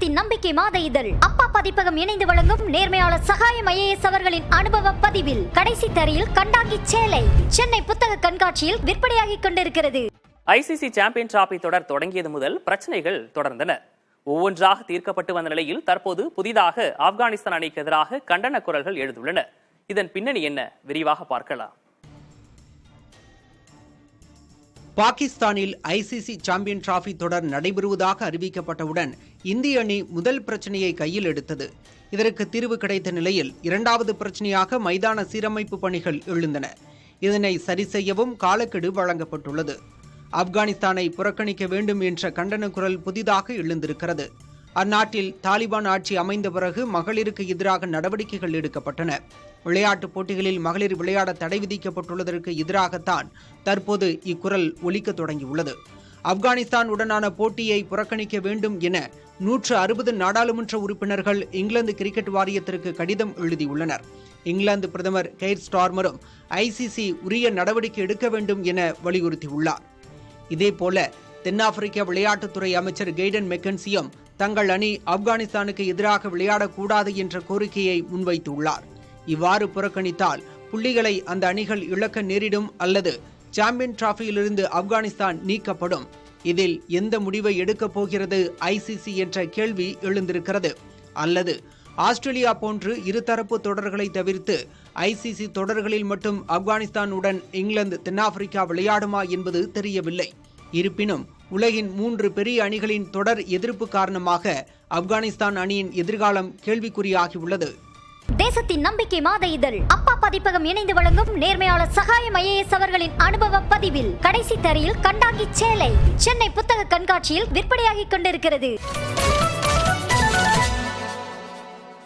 தேசத்தின் நம்பிக்கை மாத இதழ் அப்பா பதிப்பகம் இணைந்து வழங்கும் நேர்மையாளர் சகாயம் IAS அவர்களின் அனுபவ பதிவில் கடைசி தரையில் கண்டாங்கி சேலை சென்னை புத்தக கண்காட்சியில் விற்பனையாகிக் கொண்டிருக்கிறது. ICC சாம்பியன் டிராபி தொடர் தொடங்கியது முதல் பிரச்சனைகள் தொடர்ந்தன. ஒவ்வொன்றாக தீர்க்கப்பட்டு வந்த நிலையில் தற்போது புதிதாக ஆப்கானிஸ்தான் அணிக்கு எதிராக கண்டன குரல்கள் எழுந்துள்ளன. இதன் பின்னணி என்ன, விரிவாக பார்க்கலாம். பாகிஸ்தானில் ICC சாம்பியன் டிராபி தொடர் நடைபெறுவதாக அறிவிக்கப்பட்டவுடன் இந்திய அணி முதல் பிரச்சனையை கையில் எடுத்தது. இதற்கு தீர்வு கிடைத்த நிலையில் இரண்டாவது பிரச்சனையாக மைதான சீரமைப்பு பணிகள் எழுந்தன. இதனை சரி செய்யவும் காலக்கெடு வழங்கப்பட்டுள்ளது. ஆப்கானிஸ்தானை புறக்கணிக்க வேண்டும் என்ற கண்டன குரல் புதிதாக எழுந்திருக்கிறது. அந்நாட்டில் தாலிபான் ஆட்சி அமைந்த பிறகு மகளிருக்கு எதிராக நடவடிக்கைகள் எடுக்கப்பட்டன. விளையாட்டுப் போட்டிகளில் மகளிர் விளையாட தடை விதிக்கப்பட்டுள்ளதற்கு எதிராகத்தான் தற்போது இக்குரல் ஒலிக்க தொடங்கியுள்ளது. ஆப்கானிஸ்தான் உடனான போட்டியை புறக்கணிக்க வேண்டும் என 160 நாடாளுமன்ற உறுப்பினர்கள் இங்கிலாந்து கிரிக்கெட் வாரியத்திற்கு கடிதம் எழுதியுள்ளனர். இங்கிலாந்து பிரதமர் கெய்ர் ஸ்டார்மரும் ICC உரிய நடவடிக்கை எடுக்க வேண்டும் என வலியுறுத்தியுள்ளார். இதேபோல தென்னாப்பிரிக்க விளையாட்டுத்துறை அமைச்சர் கெய்டன் மெக்கன்சியும் தங்கள் அணி ஆப்கானிஸ்தானுக்கு எதிராக விளையாடக்கூடாது என்ற கோரிக்கையை முன்வைத்துள்ளார். இவ்வாறு புறக்கணித்தால் புள்ளிகளை அந்த அணிகள் இழக்க நேரிடும் அல்லது சாம்பியன் டிராபியிலிருந்து ஆப்கானிஸ்தான் நீக்கப்படும். இதில் எந்த முடிவை எடுக்கப் போகிறது ICC என்ற கேள்வி எழுந்திருக்கிறது. அல்லது ஆஸ்திரேலியா போன்று இருதரப்பு தொடர்களை தவிர்த்து ICC தொடர்களில் மட்டும் ஆப்கானிஸ்தானுடன் இங்கிலாந்து தென்னாப்பிரிக்கா விளையாடுமா என்பது தெரியவில்லை. இருப்பினும் உலகின் 3 பெரிய அணிகளின் தொடர் எதிர்ப்பு காரணமாக ஆப்கானிஸ்தான் அணியின் எதிர்காலம் கேள்விக்குறியாகியுள்ளது. தேசத்தின் நம்பிக்கை மாத இதழ் அப்பா பதிப்பகம் இணைந்து வழங்கும் நேர்மையாளர் சகாயம் IAS அவர்களின் அனுபவ பதிவில் கடைசி தரையில் கண்டாங்கி சேலை சென்னை புத்தக கண்காட்சியில் விற்பனையாகிக் கொண்டிருக்கிறது.